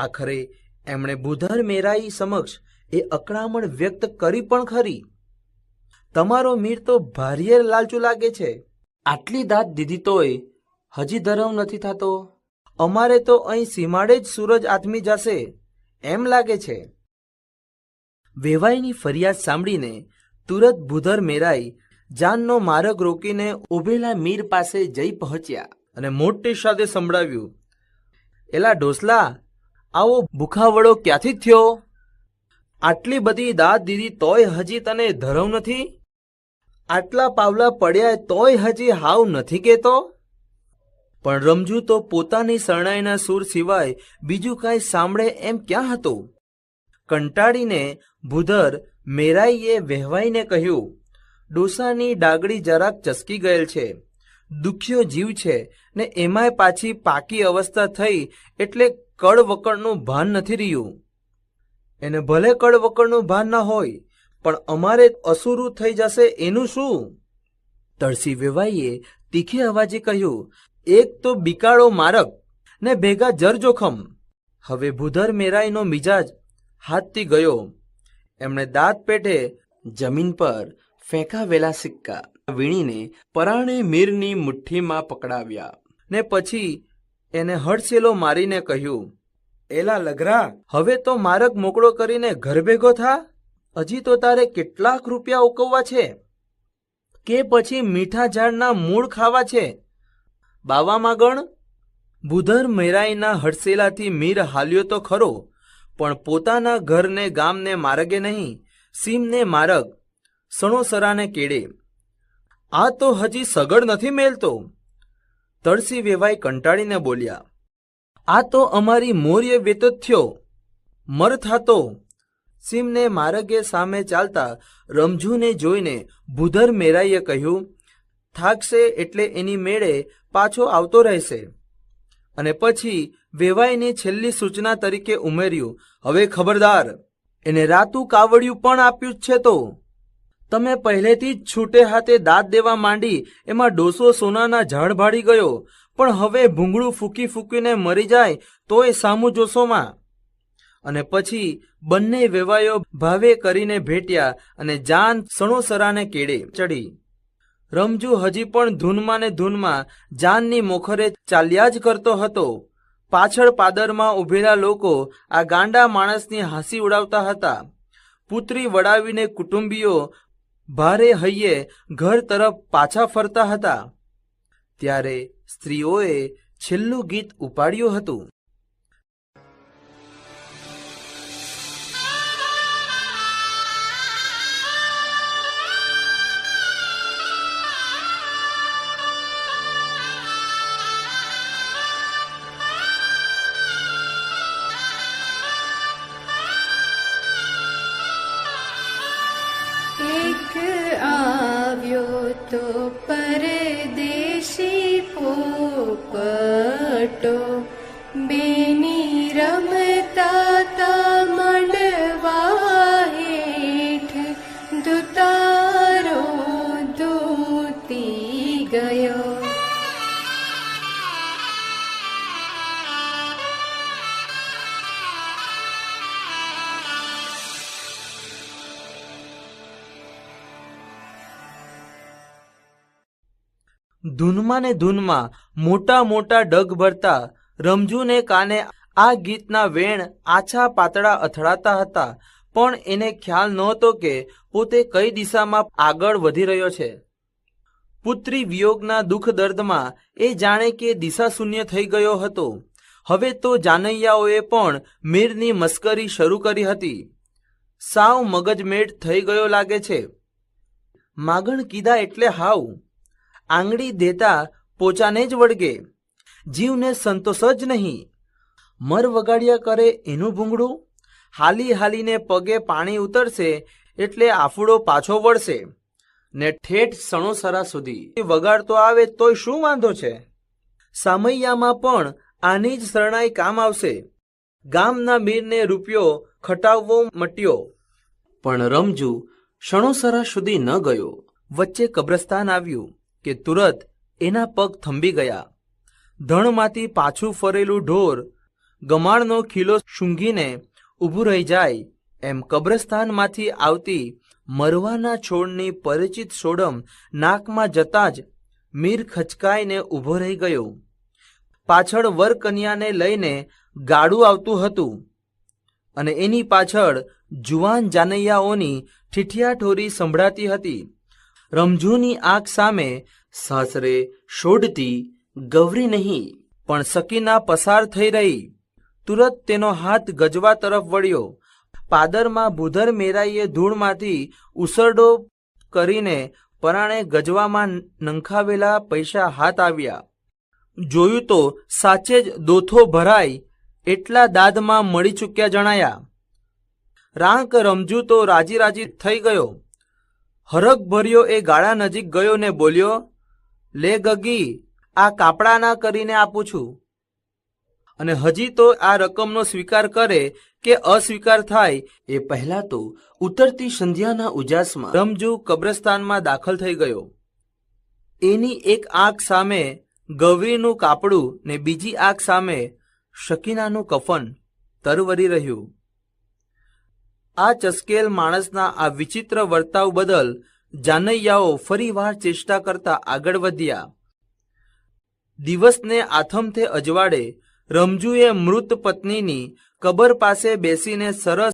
આખરે એમણે ભૂધર મેરાઈ સમક્ષ એ અકળામણ વ્યક્ત કરી પણ ખરી. તમારો મીર તો ભારીએ લાલચુ લાગે છે. આટલી દાદ દીધી તોય હજી ધરમ નથી થતો. અમારે તો અહીં સીમાડે જ સૂરજ આથમી જશે એમ લાગે છે. વેવાઈની ફરિયાદ સાંભળીને તુરત ભૂધર મેરાઈ જાનનો માર્ગ રોકીને ઉભેલા મીર પાસે જઈ પહોંચ્યા અને મોટી સાથે સંભળાવ્યું, એલા ઢોસલા, આવો ભૂખાવડો ક્યાંથી થયો? આટલી બધી દાદ દીધી તોય હજી તને ધરવ નથી? આટલા પાવલા પડ્યા તોય હજી હાવ નથી કહેતો? પણ રમજુ તો પોતાની શરણાઈના સૂર સિવાય બીજું કાંઈ સાંભળે એમ ક્યાં હતો. કંટાળીને ભૂધર મેરાઈએ વહેવાઈને કહ્યું, ડોસાની ડાગડી જરાક ચસકી ગયેલ છે, દુખ્યો જીવ છે ને એમાંય પાછી પાકી અવસ્થા થઈ એટલે કળવકળનું ભાન નથી રહ્યું. એને ભલે કળવકળનું ભાન ના હોય, પણ અમારે અસુરું થઈ જશે એનું શું? તળસી વેવાઈએ તીખે અવાજે કહ્યું, એક તો બિકાળો મારક ને ભેગા જર જોખમ. હવે ભૂધર મેરાઈનો મિજાજ હાથથી ગયો. એમણે દાંત પેટે જમીન પર ફેંકાવેલા સિક્કા વીણીને પરાણે મીરની મુઠ્ઠીમાં પકડાવ્યા ને પછી એને હડસેલો મારીને કહ્યું, એલા લગરા, હવે તો મારક મોકળો કરીને ઘર ભેગો થા. હજી તો તારે કેટલાક રૂપિયા ઉકવવા છે કે પછી મીઠા ઝાડના મૂળ ખાવા છે? બાવામાં ગણ. ભૂધર મેરાઈના હડસેલાથી મીર હાલ્યો તો ખરો, પણ પોતાના ઘરને ગામને માર્ગે નહીં, સીમને માર્ગ, સણોસરાને કેડે. આ તો હજી સગડ નથી મેલતો. તળસી વેવાઈ કંટાળીને બોલ્યા, આ તો અમારી મોર્ય વેતો થયો, મર થાતો. સીમને માર્ગે સામે ચાલતા રમઝુને જોઈને ભૂધર મેરાઈએ કહ્યું, થાકશે એટલે એની મેળે પાછો આવતો રહેશે. અને પછી વેવાઈની છેલ્લી સૂચના તરીકે ઉમેર્યું, હવે ખબરદાર, એને રાતું કાવડિયું પણ આપ્યું જ છે. તો તમે પહેલેથી જ છૂટે હાથે દાદ દેવા માંડી એમાં ડોસો સોનાના ઝાડ ભાડી ગયો, પણ હવે ભૂંગળું ફૂંકી ફૂંકીને મરી જાય તોય સામું જોશોમાં. અને પછી બંને વેવાઈઓ ભાવે કરીને ભેટ્યા અને જાન સણોસરાને કેડે ચડી. રમજુ હજી પણ ધૂનમાં ને ધૂનમાં જાનની મોખરે ચાલ્યા જ કરતો હતો. પાછળ પાદરમાં ઊભેલા લોકો આ ગાંડા માણસની હાંસી ઉડાવતા હતા. પુત્રી વડાવીને કુટુંબીઓ ભારે હૈયે ઘર તરફ પાછા ફરતા હતા. ત્યારે સ્ત્રીઓએ છેલ્લું ગીત ઉપાડ્યું હતું. તો પરદેશી પોપટો બેની રમતા તા મંડવા હેઠ દુતારો દૂતી ગયો. ધૂનમાં ને ધૂનમાં મોટા મોટા ડગ ભરતા રમજુને કાને આ ગીતના વેણ આછા પાતળા અથડાતા હતા, પણ એને ખ્યાલ નહોતો કે પોતે કઈ દિશામાં આગળ વધી રહ્યો છે. પુત્રી વિયોગના દુઃખ દર્દમાં એ જાણે કે દિશા શૂન્ય થઈ ગયો હતો. હવે તો જાનૈયાઓએ પણ મીરની મસ્કરી શરૂ કરી હતી. સાવ મગજમેળ થઈ ગયો લાગે છે. માગણ કીધા એટલે હાવ, આંગળી દેતા પોચાને જ વળગે, જીવને સંતોષ જ નહીં. મર વગાડ્યા કરે એનું ભૂંગળું, હાલી હાલીને પગે પાણી ઉતરશે એટલે આફુડો પાછો વળશે ને ઠેઠ સણોસરા સુધી વગાડતો આવે તોય શું વાંધો છે? સામૈયામાં પણ આની જ શરણાઈ કામ આવશે. ગામના મીરને રૂપિયો ખટાવવો મટ્યો, પણ રમજુ સણોસરા સુધી ન ગયો. વચ્ચે કબ્રસ્તાન આવ્યું કે તુરત એના પગ થંભી ગયા. ધણમાંથી પાછું ફરેલું ઢોર ગમાણનો ખીલો સૂંઘીને ઊભું રહી જાય એમ કબ્રસ્તાનમાંથી આવતી મરવાના છોડની પરિચિત સોડમ નાકમાં જતાં જ મીર ખચકાઈને ઊભો રહી ગયો. પાછળ વરકન્યાને લઈને ગાડું આવતું હતું અને એની પાછળ જુવાન જાનૈયાઓની ઠીઠિયાઠોરી સંભળાતી હતી. રમઝુની આંખ સામે સાસરે શોધતી ગૌરી નહીં પણ સકીના પસાર થઈ રહી. તુરત તેનો હાથ ગજવા તરફ વળ્યો. પાદરમાં ભૂધર મેરાઈએ ધૂળમાંથી ઉસરડો કરીને પરાણે ગજવામાં નંખાવેલા પૈસા હાથ આવ્યા. જોયું તો સાચે જ દોથો ભરાય એટલા દાદમાં મળી ચૂક્યા જણાયા. રાંક રમજુ તો રાજી રાજી થઈ ગયો. હરખ ભર્યો એ ગાળા નજીક ગયો ને બોલ્યો, લે ગગી, આ કાપડાના કરીને આપું છું. અને હજી તો આ રકમનો સ્વીકાર કરે કે અસ્વીકાર થાય એ પહેલા તો ઉતરતી સંધ્યાના ઉજાસમાં રમજુ કબ્રસ્તાનમાં દાખલ થઈ ગયો. એની એક આંખ સામે ગૌરીનું કાપડું ને બીજી આંખ સામે શકીનાનું કફન તરવરી રહ્યું. આ ચસકેલ માણસના આ વિચિત્ર વર્તાવ બદલ જાનૈયાઓ ફરી વાર ચેષ્ટા કરતા આગળ વધ્યા. દિવસને આથમથે અજવાળે રમજુએ મૃત પત્નીની કબર પાસે બેસીને સરસ